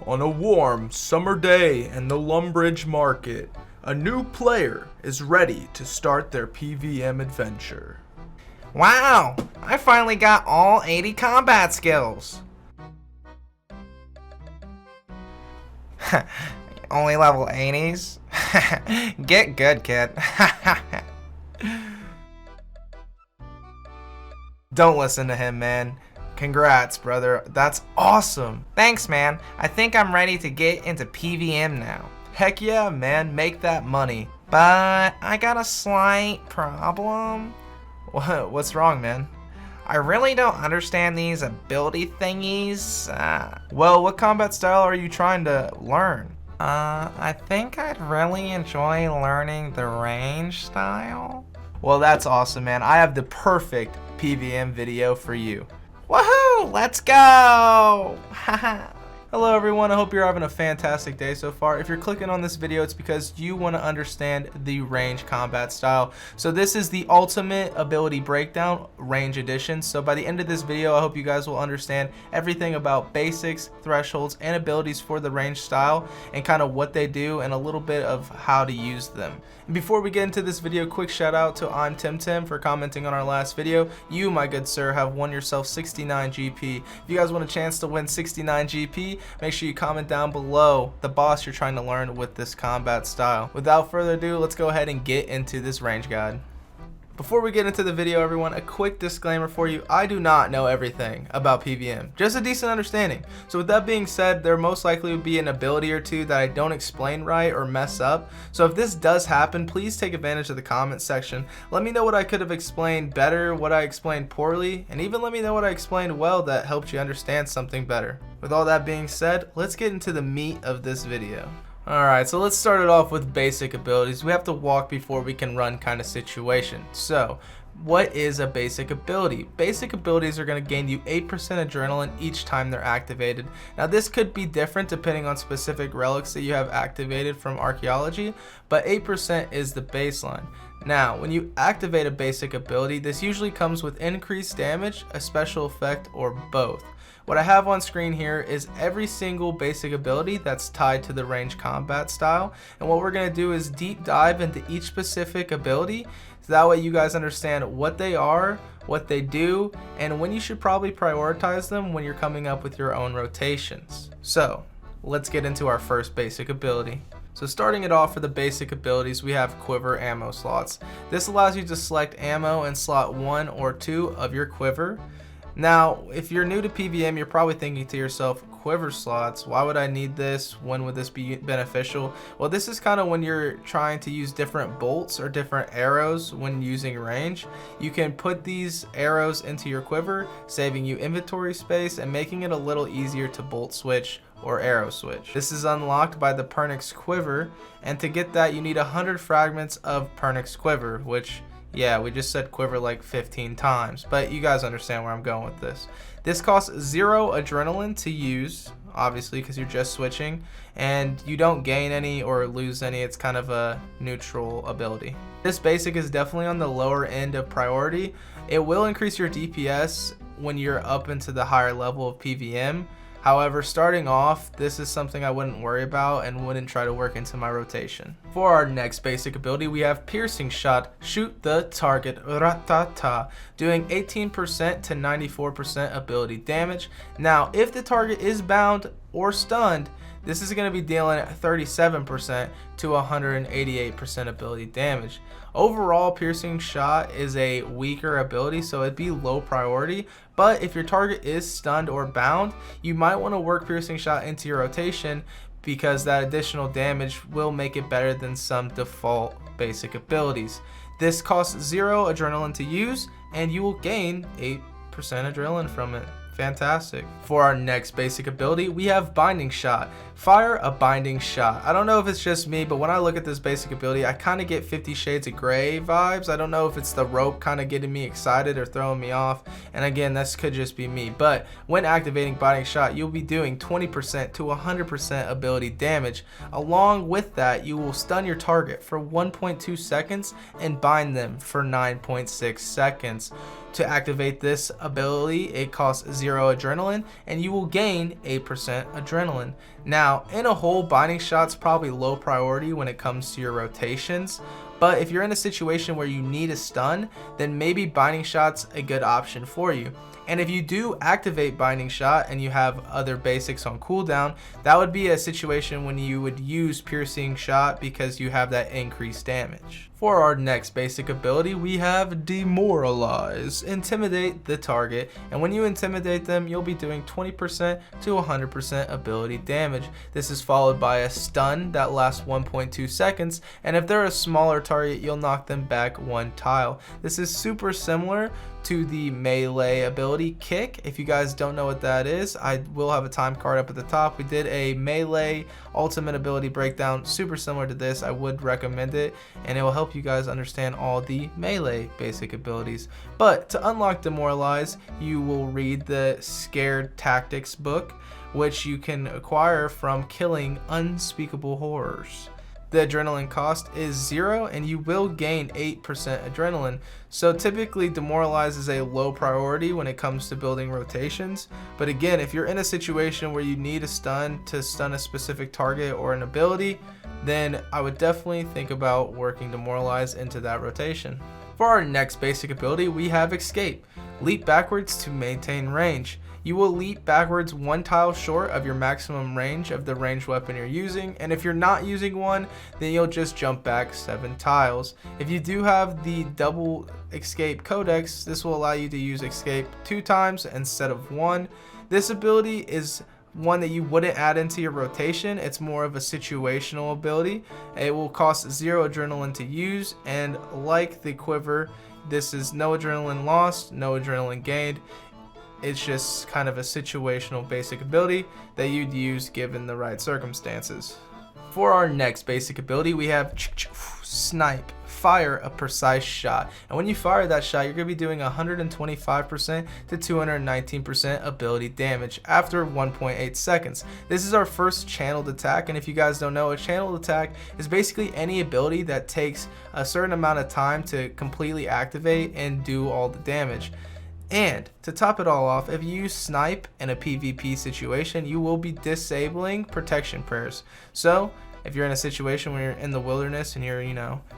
On a warm summer day in the Lumbridge market, a new player is ready to start their PVM adventure. Wow, I finally got all 80 combat skills. Only level 80s? Get good, kid. Don't listen to him, man. Congrats, brother. That's awesome. Thanks, man. I think I'm ready to get into PVM now. Heck yeah, man. Make that money. But I got a slight problem. What's wrong, man? I really don't understand these ability thingies. Well, what combat style are you trying to learn? I think I'd really enjoy learning the range style. Well, that's awesome, man. I have the perfect PVM video for you. Woohoo! Let's go! Hello everyone, I hope you're having a fantastic day so far. If you're clicking on this video, it's because you want to understand the range combat style. So this is the ultimate ability breakdown, range edition. So by the end of this video, I hope you guys will understand everything about basics, thresholds, and abilities for the range style, and kind of what they do, and a little bit of how to use them. And before we get into this video, quick shout out to I'm Tim for commenting on our last video. You, my good sir, have won yourself 69 GP. If you guys want a chance to win 69 GP, make sure you comment down below the boss you're trying to learn with this combat style. Without further ado, let's go ahead and get into this range guide. Before we get into the video, everyone, a quick disclaimer for you. I do not know everything about PVM, just a decent understanding. So with that being said, there most likely would be an ability or two that I don't explain right or mess up. So if this does happen, please take advantage of the comment section. Let me know what I could have explained better, what I explained poorly, and even let me know what I explained well that helped you understand something better. With all that being said, let's get into the meat of this video. Alright, so let's start it off with basic abilities. We have to walk before we can run kind of situation. So, what is a basic ability? Basic abilities are going to gain you 8% adrenaline each time they're activated. Now this could be different depending on specific relics that you have activated from archaeology, but 8% is the baseline. Now, when you activate a basic ability, this usually comes with increased damage, a special effect, or both. What I have on screen here is every single basic ability that's tied to the range combat style, and what we're going to do is deep dive into each specific ability, so that way you guys understand what they are, what they do, and when you should probably prioritize them when you're coming up with your own rotations. So, let's get into our first basic ability. So starting it off for the basic abilities, we have quiver ammo slots. This allows you to select ammo in slot 1 or 2 of your quiver. Now, if you're new to PVM, you're probably thinking to yourself, quiver slots, why would I need this? When would this be beneficial? Well, this is kind of when you're trying to use different bolts or different arrows when using range. You can put these arrows into your quiver, saving you inventory space and making it a little easier to bolt switch or arrow switch. This is unlocked by the Pernix quiver, and to get that you need 100 fragments of Pernix quiver, which, yeah, we just said quiver like 15 times, but you guys understand where I'm going with this. This costs 0 adrenaline to use, obviously, because you're just switching, and you don't gain any or lose any. It's kind of a neutral ability. This basic is definitely on the lower end of priority. It will increase your DPS when you're up into the higher level of PVM. However, starting off, this is something I wouldn't worry about and wouldn't try to work into my rotation. For our next basic ability, we have piercing shot, shoot the target, ratata, doing 18% to 94% ability damage. Now, if the target is bound or stunned, this is going to be dealing 37% to 188% ability damage. Overall, piercing shot is a weaker ability, so it'd be low priority, but if your target is stunned or bound, you might want to work piercing shot into your rotation because that additional damage will make it better than some default basic abilities. This costs 0 adrenaline to use, and you will gain 8% adrenaline from it. Fantastic. For our next basic ability, we have binding shot. Fire a binding shot. I don't know if it's just me, but when I look at this basic ability, I kind of get 50 Shades of Grey vibes. I don't know if it's the rope kind of getting me excited or throwing me off, and again, this could just be me, but when activating binding shot, you'll be doing 20% to 100% ability damage. Along with that, you will stun your target for 1.2 seconds and bind them for 9.6 seconds. To activate this ability, it costs 0 adrenaline, and you will gain 8% adrenaline. Now, in a whole, Binding Shot's probably low priority when it comes to your rotations, but if you're in a situation where you need a stun, then maybe Binding Shot's a good option for you. And if you do activate Binding Shot and you have other basics on cooldown, that would be a situation when you would use Piercing Shot because you have that increased damage. For our next basic ability, we have Demoralize. Intimidate the target, and when you intimidate them, you'll be doing 20% to 100% ability damage. This is followed by a stun that lasts 1.2 seconds, and if they're a smaller target, you'll knock them back 1 tile. This is super similar to the melee ability Kick. If you guys don't know what that is, I will have a time card up at the top. We did a melee ultimate ability breakdown super similar to this. I would recommend it, and it will help you guys understand all the melee basic abilities. But to unlock Demoralize, you will read the Scared Tactics book, which you can acquire from killing unspeakable horrors. The adrenaline cost is 0, and you will gain 8% adrenaline. So typically Demoralize is a low priority when it comes to building rotations, but again, if you're in a situation where you need a stun to stun a specific target or an ability, then I would definitely think about working Demoralize into that rotation. For our next basic ability, we have Escape. Leap backwards to maintain range. You will leap backwards 1 tile short of your maximum range of the ranged weapon you're using, and if you're not using one, then you'll just jump back 7 tiles. If you do have the double escape codex, this will allow you to use escape 2 times instead of 1. This ability is one that you wouldn't add into your rotation. It's more of a situational ability. It will cost 0 adrenaline to use, and like the quiver, this is no adrenaline lost, no adrenaline gained. It's just kind of a situational basic ability that you'd use given the right circumstances. For our next basic ability, we have Snipe. Fire a precise shot, and when you fire that shot, you're going to be doing 125% to 219% ability damage after 1.8 seconds. This is our first channeled attack, and if you guys don't know, a channeled attack is basically any ability that takes a certain amount of time to completely activate and do all the damage. And to top it all off, if you use Snipe in a PvP situation, you will be disabling protection prayers. So if you're in a situation where you're in the wilderness and you're,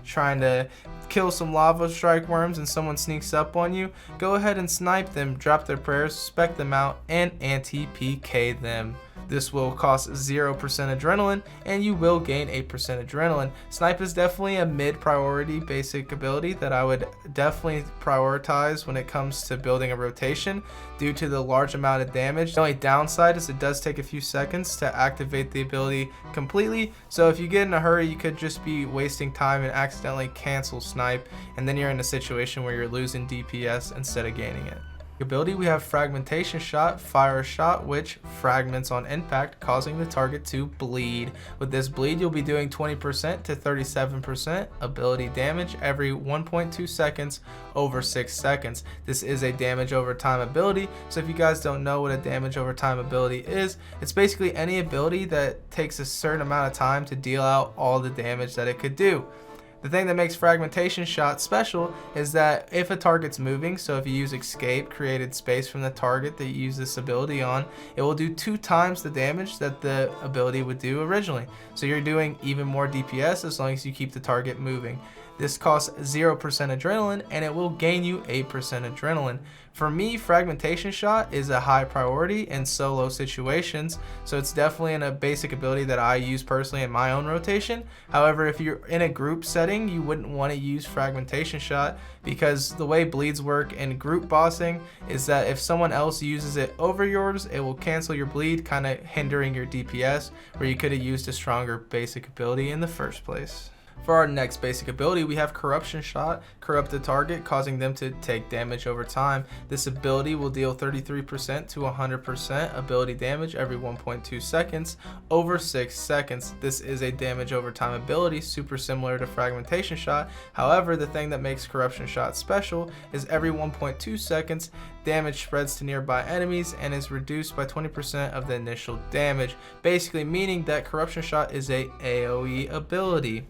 trying to kill some lava strike worms and someone sneaks up on you, go ahead and snipe them, drop their prayers, spec them out, and anti-PK them. This will cost 0% adrenaline, and you will gain 8% adrenaline. Snipe is definitely a mid-priority basic ability that I would definitely prioritize when it comes to building a rotation due to the large amount of damage. The only downside is it does take a few seconds to activate the ability completely, so if you get in a hurry, you could just be wasting time and accidentally cancel Snipe, and then you're in a situation where you're losing DPS instead of gaining it. Ability, we have Fragmentation Shot. Fire a shot which fragments on impact, causing the target to bleed. With this bleed, you'll be doing 20% to 37% ability damage every 1.2 seconds over 6 seconds. This is a damage over time ability, so if you guys don't know what a damage over time ability is, it's basically any ability that takes a certain amount of time to deal out all the damage that it could do. The thing that makes Fragmentation Shot special is that if a target's moving, so if you use Escape, created space from the target that you use this ability on, it will do 2 times the damage that the ability would do originally. So you're doing even more DPS as long as you keep the target moving. This costs 0% adrenaline, and it will gain you 8% adrenaline. For me, Fragmentation Shot is a high priority in solo situations, so it's definitely a basic ability that I use personally in my own rotation. However, if you're in a group setting, you wouldn't want to use Fragmentation Shot, because the way bleeds work in group bossing is that if someone else uses it over yours, it will cancel your bleed, kind of hindering your DPS, where you could have used a stronger basic ability in the first place. For our next basic ability, we have Corruption Shot. Corrupt the target, causing them to take damage over time. This ability will deal 33% to 100% ability damage every 1.2 seconds over 6 seconds. This is a damage over time ability, super similar to Fragmentation Shot. However, the thing that makes Corruption Shot special is every 1.2 seconds, damage spreads to nearby enemies and is reduced by 20% of the initial damage, basically meaning that Corruption Shot is a AoE ability.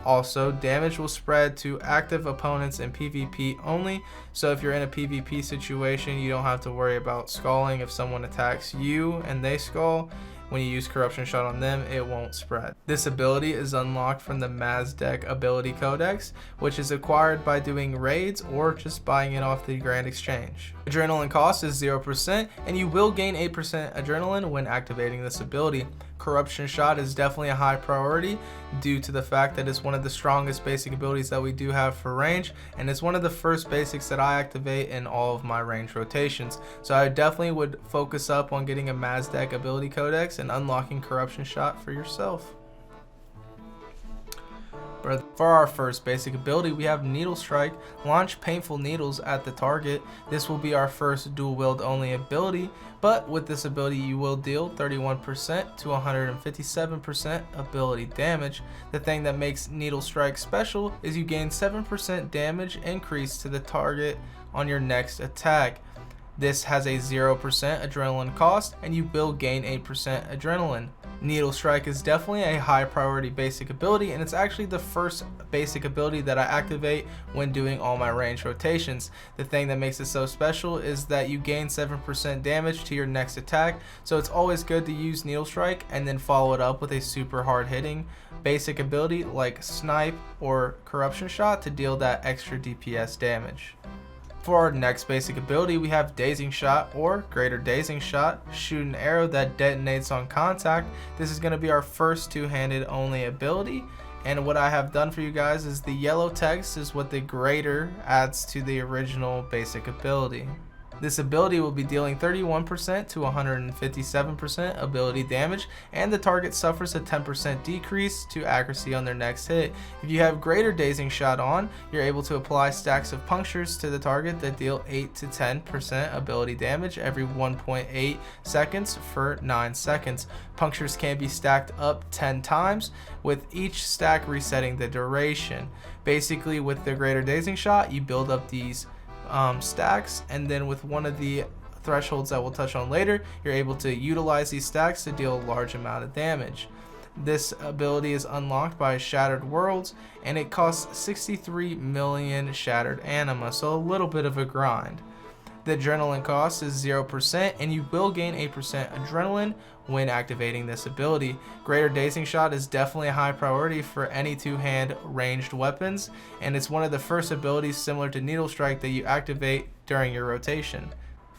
Also, damage will spread to active opponents in PvP only, so if you're in a PvP situation, you don't have to worry about skalling. If someone attacks you and they skull, when you use Corruption Shot on them, it won't spread. This ability is unlocked from the Mazdeck Ability Codex, which is acquired by doing raids or just buying it off the Grand Exchange. Adrenaline cost is 0%, and you will gain 8% adrenaline when activating this ability. Corruption Shot is definitely a high priority due to the fact that it's one of the strongest basic abilities that we do have for range, and it's one of the first basics that I activate in all of my range rotations. So I definitely would focus up on getting a Mazdeck Ability Codex and unlocking Corruption Shot for yourself. For our first basic ability, we have Needle Strike. Launch painful needles at the target. This will be our first dual wield only ability, but with this ability you will deal 31% to 157% ability damage. The thing that makes Needle Strike special is you gain 7% damage increase to the target on your next attack. This has a 0% adrenaline cost, and you will gain 8% adrenaline. Needle Strike is definitely a high priority basic ability, and it's actually the first basic ability that I activate when doing all my range rotations. The thing that makes it so special is that you gain 7% damage to your next attack, so it's always good to use Needle Strike and then follow it up with a super hard hitting basic ability like Snipe or Corruption Shot to deal that extra DPS damage. For our next basic ability, we have Dazing Shot or Greater Dazing Shot. Shoot an arrow that detonates on contact. This is going to be our first two-handed only ability, and what I have done for you guys is the yellow text is what the greater adds to the original basic ability. This ability will be dealing 31% to 157% ability damage, and the target suffers a 10% decrease to accuracy on their next hit. If you have Greater Dazing Shot on, you're able to apply stacks of punctures to the target that deal 8 to 10% ability damage every 1.8 seconds for 9 seconds. Punctures can be stacked up 10 times, with each stack resetting the duration. Basically, with the Greater Dazing Shot, you build up these stacks, and then with one of the thresholds that we'll touch on later, you're able to utilize these stacks to deal a large amount of damage. This ability is unlocked by Shattered Worlds, and it costs 63 million Shattered Anima, so a little bit of a grind. The adrenaline cost is 0%, and you will gain 8% adrenaline when activating this ability. Greater Dazing Shot is definitely a high priority for any two-hand ranged weapons, and it's one of the first abilities similar to Needle Strike that you activate during your rotation.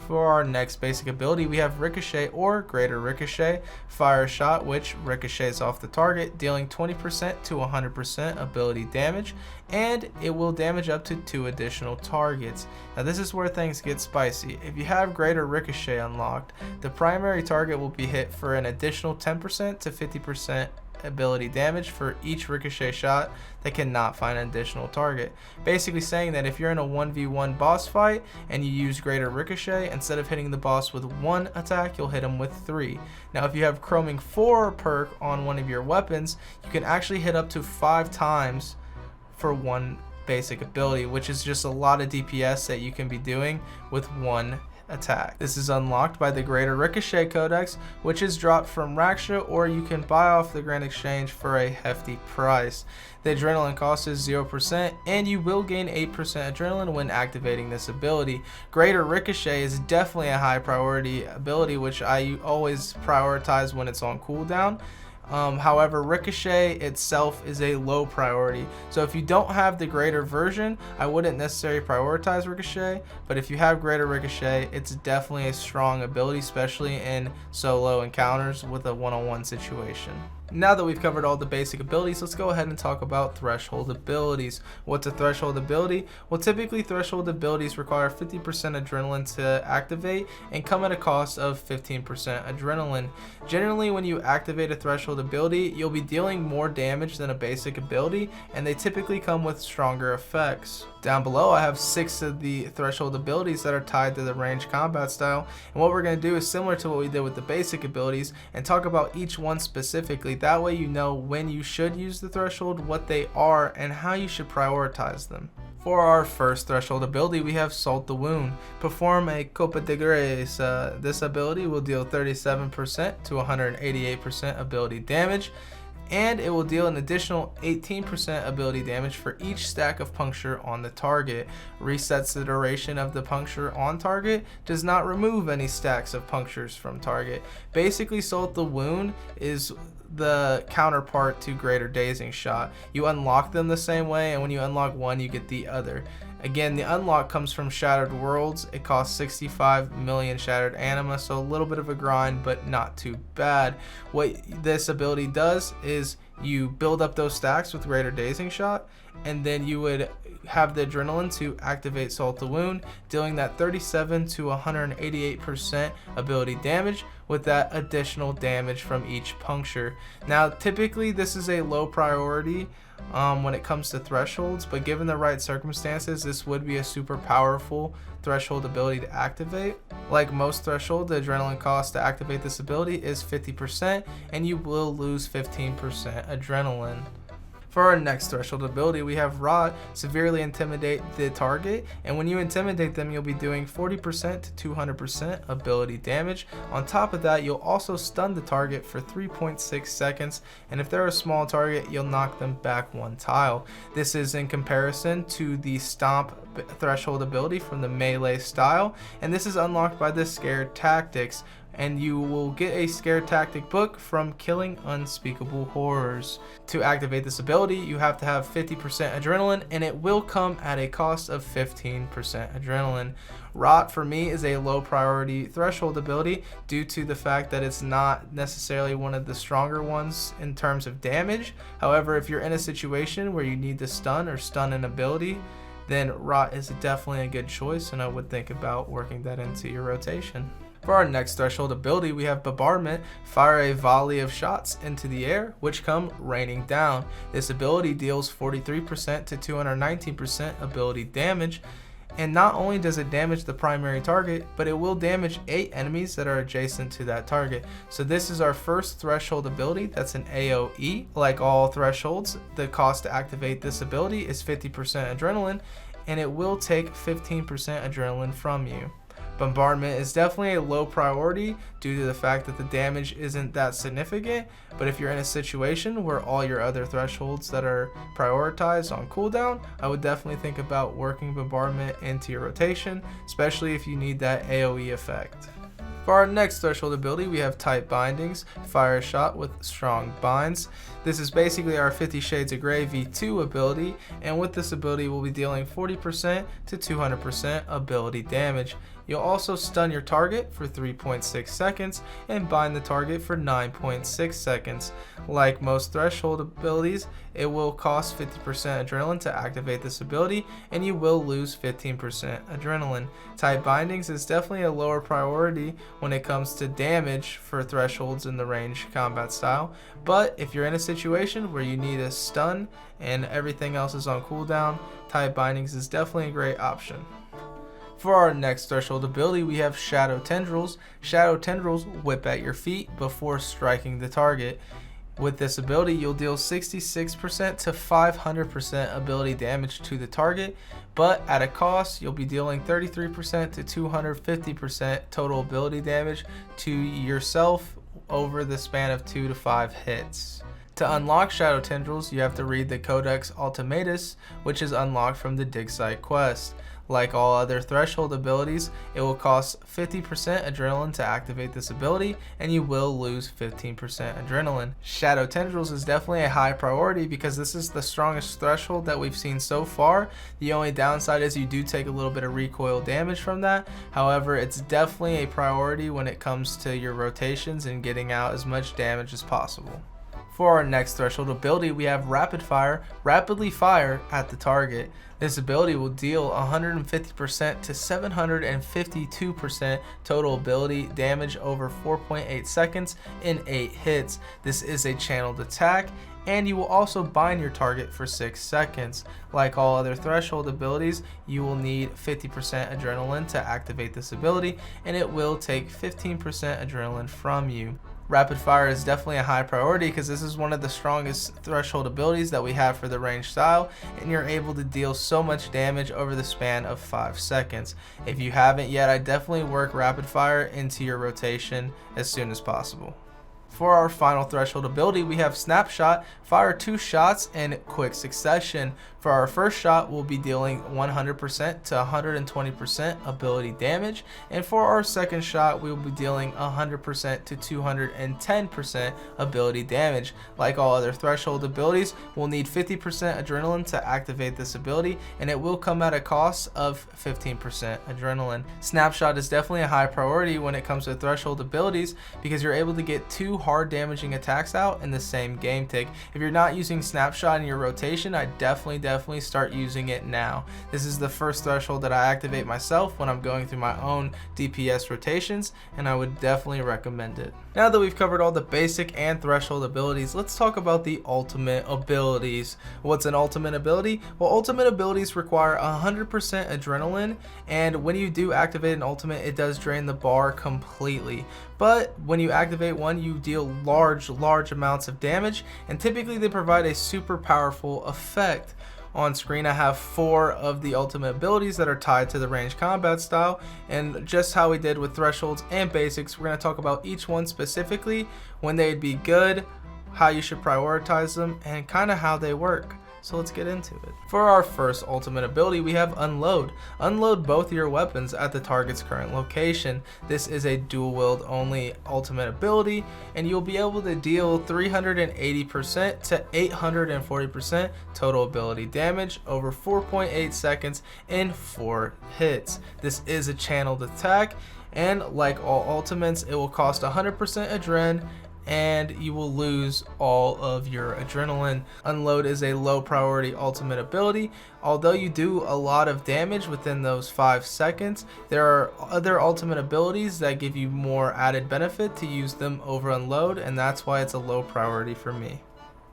For our next basic ability, we have Ricochet or Greater Ricochet. Fire a shot which ricochets off the target, dealing 20% to 100% ability damage, and it will damage up to 2 additional targets. Now this is where things get spicy. If you have Greater Ricochet unlocked, the primary target will be hit for an additional 10% to 50% ability damage for each ricochet shot that cannot find an additional target. Basically saying that if you're in a 1v1 boss fight and you use Greater Ricochet, instead of hitting the boss with 1 attack, you'll hit him with 3. Now if you have Chroming 4 perk on one of your weapons, you can actually hit up to 5 times for one basic ability, which is just a lot of DPS that you can be doing with one attack. This is unlocked by the Greater Ricochet Codex, which is dropped from Raksha, or you can buy off the Grand Exchange for a hefty price. The adrenaline cost is 0%, and you will gain 8% adrenaline when activating this ability. Greater Ricochet is definitely a high priority ability, which I always prioritize when it's on cooldown. However, Ricochet itself is a low priority, so if you don't have the greater version, I wouldn't necessarily prioritize Ricochet, but if you have Greater Ricochet, it's definitely a strong ability, especially in solo encounters with a one-on-one situation. Now that we've covered all the basic abilities, let's go ahead and talk about threshold abilities. What's a threshold ability? Well, typically threshold abilities require 50% adrenaline to activate and come at a cost of 15% adrenaline. Generally, when you activate a threshold ability, you'll be dealing more damage than a basic ability, and they typically come with stronger effects. Down below, I have 6 of the threshold abilities that are tied to the ranged combat style, and what we're going to do is similar to what we did with the basic abilities and talk about each one specifically. That way you know when you should use the threshold, what they are, and how you should prioritize them. For our first threshold ability, we have Salt the Wound. Perform a Copa de Grace. This ability will deal 37% to 188% ability damage. and it will deal an additional 18% ability damage for each stack of puncture on the target. Resets the duration of the puncture on target, does not remove any stacks of punctures from target. Basically, Salt the Wound is the counterpart to Greater Dazing Shot. You unlock them the same way, and when you unlock one, you get the other. Again, the unlock comes from Shattered Worlds. It costs 65 million Shattered Anima, so a little bit of a grind, but not too bad. What this ability does is you build up those stacks with Greater Dazing Shot, and then you would have the Adrenaline to activate Salt the Wound, dealing that 37 to 188% ability damage with that additional damage from each puncture. Now, typically this is a low priority when it comes to thresholds, but given the right circumstances, this would be a super powerful threshold ability to activate. Like most threshold, the adrenaline cost to activate this ability is 50%, and you will lose 15% adrenaline. For our next threshold ability, we have Rot, Severely Intimidate the target, and when you intimidate them, you'll be doing 40% to 200% ability damage. On top of that, you'll also stun the target for 3.6 seconds, and if they're a small target, you'll knock them back one tile. This is in comparison to the Stomp threshold ability from the melee style, and this is unlocked by the Scare Tactics, and you will get a Scare Tactic book from Killing Unspeakable Horrors. To activate this ability, you have to have 50% adrenaline, and it will come at a cost of 15% adrenaline. Rot for me is a low priority threshold ability due to the fact that it's not necessarily one of the stronger ones in terms of damage. However, if you're in a situation where you need to stun or stun an ability, then Rot is definitely a good choice, and I would think about working that into your rotation. For our next threshold ability, we have Bombardment, fire a volley of shots into the air, which come raining down. This ability deals 43% to 219% ability damage, and not only does it damage the primary target, but it will damage 8 enemies that are adjacent to that target. So this is our first threshold ability that's an AoE. Like all thresholds, the cost to activate this ability is 50% adrenaline, and it will take 15% adrenaline from you. Bombardment is definitely a low priority due to the fact that the damage isn't that significant, but if you're in a situation where all your other thresholds that are prioritized on cooldown, I would definitely think about working Bombardment into your rotation, especially if you need that AoE effect. For our next threshold ability, we have Tight Bindings, fire a shot with strong binds. This is basically our 50 Shades of Grey V2 ability, and with this ability we'll be dealing 40% to 200% ability damage. You'll also stun your target for 3.6 seconds and bind the target for 9.6 seconds. Like most threshold abilities, it will cost 50% adrenaline to activate this ability, and you will lose 15% adrenaline. Tight Bindings is definitely a lower priority when it comes to damage for thresholds in the range combat style, but if you're in a situation where you need a stun and everything else is on cooldown, Tight Bindings is definitely a great option. For our next threshold ability, we have Shadow Tendrils. Shadow Tendrils whip at your feet before striking the target. With this ability, you'll deal 66% to 500% ability damage to the target, but at a cost, you'll be dealing 33% to 250% total ability damage to yourself over the span of 2 to 5 hits. To unlock Shadow Tendrils, you have to read the Codex Ultimatus, which is unlocked from the Dig Site quest. Like all other threshold abilities, it will cost 50% adrenaline to activate this ability, and you will lose 15% adrenaline. Shadow Tendrils is definitely a high priority because this is the strongest threshold that we've seen so far. The only downside is you do take a little bit of recoil damage from that. However, it's definitely a priority when it comes to your rotations and getting out as much damage as possible. For our next threshold ability, we have Rapid Fire, rapidly fire at the target. This ability will deal 150% to 752% total ability damage over 4.8 seconds in 8 hits. This is a channeled attack, and you will also bind your target for 6 seconds. Like all other threshold abilities, you will need 50% adrenaline to activate this ability, and it will take 15% adrenaline from you. Rapid Fire is definitely a high priority because this is one of the strongest threshold abilities that we have for the range style, and you're able to deal so much damage over the span of 5 seconds. If you haven't yet, I definitely work Rapid Fire into your rotation as soon as possible. For our final threshold ability, we have Snapshot. Fire 2 shots in quick succession. For our first shot, we'll be dealing 100% to 120% ability damage, and for our second shot, we will be dealing 100% to 210% ability damage. Like all other threshold abilities, we'll need 50% adrenaline to activate this ability, and it will come at a cost of 15% adrenaline. Snapshot is definitely a high priority when it comes to threshold abilities because you're able to get 2 hard damaging attacks out in the same game tick. If you're not using Snapshot in your rotation, I definitely start using it now. This is the first threshold that I activate myself when I'm going through my own DPS rotations, and I would definitely recommend it. Now that we've covered all the basic and threshold abilities, let's talk about the ultimate abilities. What's an ultimate ability? Well, ultimate abilities require 100% adrenaline, and when you do activate an ultimate, it does drain the bar completely. But when you activate one, you deal large amounts of damage, and typically they provide a super powerful effect. On screen I have 4 of the ultimate abilities that are tied to the ranged combat style, and just how we did with thresholds and basics, we're going to talk about each one specifically, when they'd be good, how you should prioritize them, and kind of how they work. So let's get into it. For our first ultimate ability, we have Unload. Unload both your weapons at the target's current location. This is a dual wield only ultimate ability, and you'll be able to deal 380% to 840% total ability damage over 4.8 seconds in 4 hits. This is a channeled attack, and like all ultimates, it will cost 100% adren, and you will lose all of your adrenaline. Unload is a low priority ultimate ability. Although you do a lot of damage within those 5 seconds, there are other ultimate abilities that give you more added benefit to use them over Unload, and that's why it's a low priority for me.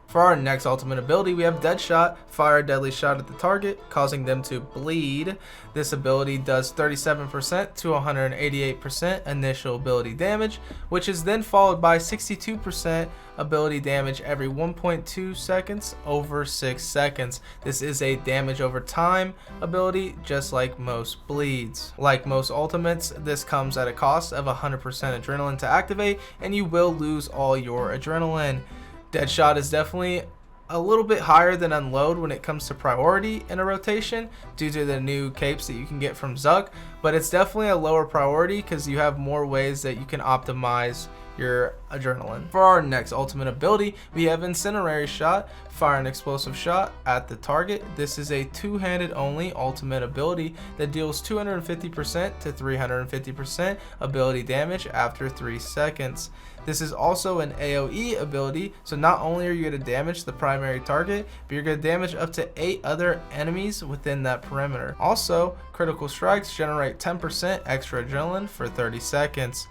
For our next ultimate ability, we have Deadshot. Fire a deadly shot at the target, causing them to bleed. This ability does 37% to 188% initial ability damage, which is then followed by 62% ability damage every 1.2 seconds over 6 seconds. This is a damage over time ability, just like most bleeds. Like most ultimates, this comes at a cost of 100% adrenaline to activate, and you will lose all your adrenaline. Deadshot is definitely a little bit higher than Unload when it comes to priority in a rotation due to the new capes that you can get from Zuck, but it's definitely a lower priority because you have more ways that you can optimize your adrenaline. For our next ultimate ability, we have Incendiary Shot. Fire an explosive shot at the target. This is a two-handed only ultimate ability that deals 250% to 350% ability damage after 3 seconds. This is also an AoE ability, so not only are you going to damage the primary target, but you're going to damage up to 8 other enemies within that perimeter. Also, critical strikes generate 10% extra adrenaline for 30 seconds.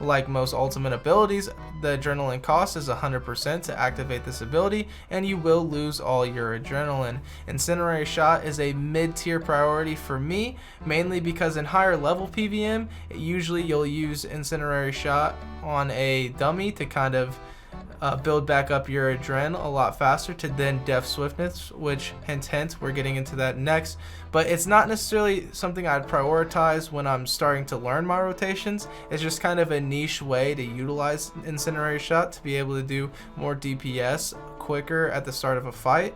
Like most ultimate abilities, the adrenaline cost is 100% to activate this ability, and you will lose all your adrenaline. Incendiary Shot is a mid-tier priority for me, mainly because in higher level PVM, usually you'll use Incendiary Shot on a dummy to kind of build back up your adren a lot faster to then Def Swiftness, which hint, we're getting into that next. But it's not necessarily something I'd prioritize when I'm starting to learn my rotations. It's just kind of a niche way to utilize Incendiary Shot to be able to do more DPS quicker at the start of a fight.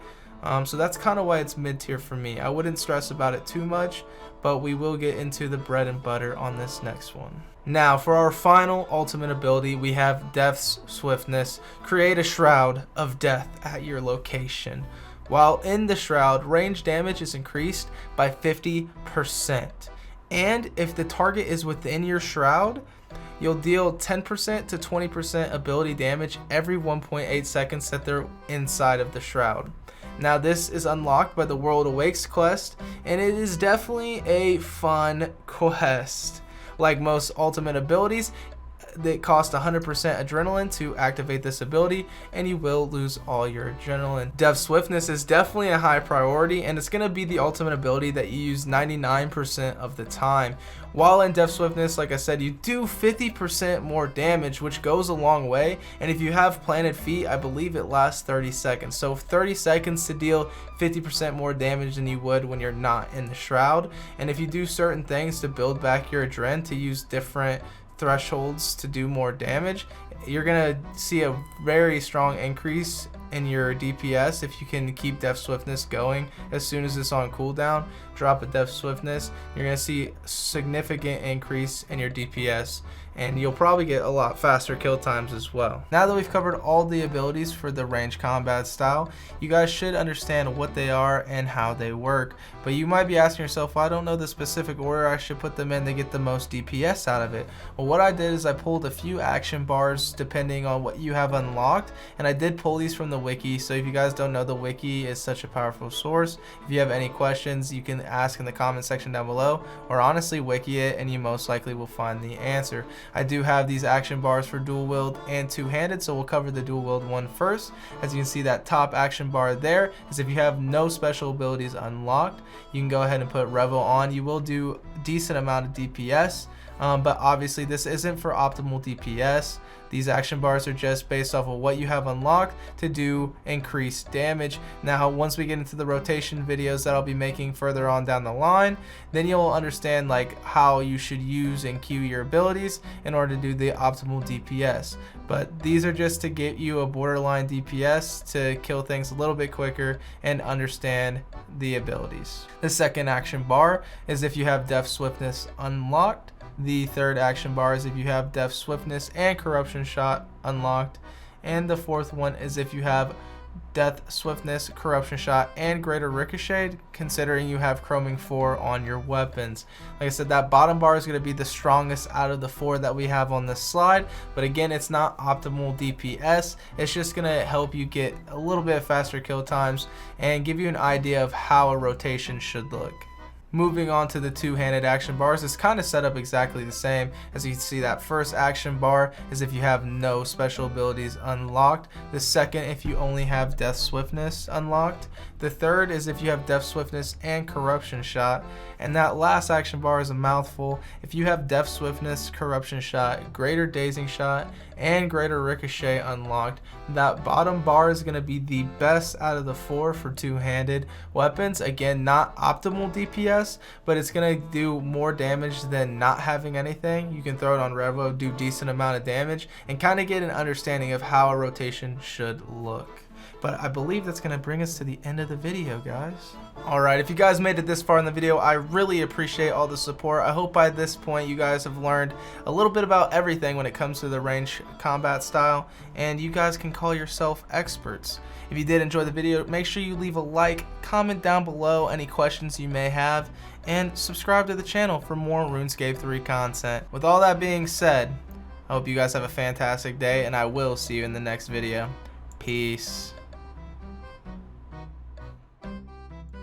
So that's kind of why it's mid-tier for me. I wouldn't stress about it too much, but we will get into the bread and butter on this next one. Now, for our final ultimate ability, we have Death's Swiftness. Create a shroud of death at your location. While in the shroud, range damage is increased by 50%. And if the target is within your shroud, you'll deal 10% to 20% ability damage every 1.8 seconds that they're inside of the shroud. Now, this is unlocked by the World Awakes quest, and it is definitely a fun quest. Like most ultimate abilities, they cost 100% adrenaline to activate this ability, and you will lose all your adrenaline. Def Swiftness is definitely a high priority, and it's going to be the ultimate ability that you use 99% of the time. While in Def Swiftness, like I said, you do 50% more damage, which goes a long way, and if you have planted feet, I believe it lasts 30 seconds. So 30 seconds to deal 50% more damage than you would when you're not in the shroud. And if you do certain things to build back your adren, to use different thresholds to do more damage, you're gonna see a very strong increase in your DPS if you can keep Def Swiftness going. As soon as it's on cooldown, drop a Def Swiftness, you're gonna see significant increase in your DPS, and you'll probably get a lot faster kill times as well. Now that we've covered all the abilities for the range combat style, you guys should understand what they are and how they work. But you might be asking yourself, well, I don't know the specific order I should put them in to get the most DPS out of it. Well, what I did is I pulled a few action bars depending on what you have unlocked, and I did pull these from the wiki. So if you guys don't know, the wiki is such a powerful source. If you have any questions, you can ask in the comment section down below, or honestly wiki it and you most likely will find the answer. I do have these action bars for dual wield and two-handed, so we'll cover the dual wield one first. As you can see, that top action bar there is if you have no special abilities unlocked, you can go ahead and put Revel on. You will do a decent amount of DPS, but obviously this isn't for optimal DPS. These action bars are just based off of what you have unlocked to do increased damage. Now, once we get into the rotation videos that I'll be making further on down the line, then you'll understand like how you should use and queue your abilities in order to do the optimal DPS. But these are just to get you a borderline DPS to kill things a little bit quicker and understand the abilities. The second action bar is if you have Def Swiftness unlocked. The third action bar is if you have Def Swiftness and Corruption Shot unlocked. And the fourth one is if you have Death Swiftness, Corruption Shot, and Greater Ricochet, considering you have Chroming 4 on your weapons. Like I said, that bottom bar is going to be the strongest out of the 4 that we have on this slide, but again, it's not optimal DPS. It's just going to help you get a little bit faster kill times and give you an idea of how a rotation should look. Moving on to the two-handed action bars, it's kind of set up exactly the same. As you can see, that first action bar is if you have no special abilities unlocked. The second, if you only have Death Swiftness unlocked. The third is if you have Death Swiftness and Corruption Shot. And that last action bar is a mouthful. If you have Death Swiftness, Corruption Shot, Greater Dazing Shot, and Greater Ricochet unlocked, that bottom bar is going to be the best out of the 4 for two-handed weapons. Again, not optimal DPS, but it's going to do more damage than not having anything. You can throw it on Revo, do decent amount of damage, and kind of get an understanding of how a rotation should look. But I believe that's going to bring us to the end of the video, guys. Alright, if you guys made it this far in the video, I really appreciate all the support. I hope by this point you guys have learned a little bit about everything when it comes to the range combat style, and you guys can call yourself experts. If you did enjoy the video, make sure you leave a like, comment down below any questions you may have, and subscribe to the channel for more RuneScape 3 content. With all that being said, I hope you guys have a fantastic day, and I will see you in the next video. Peace.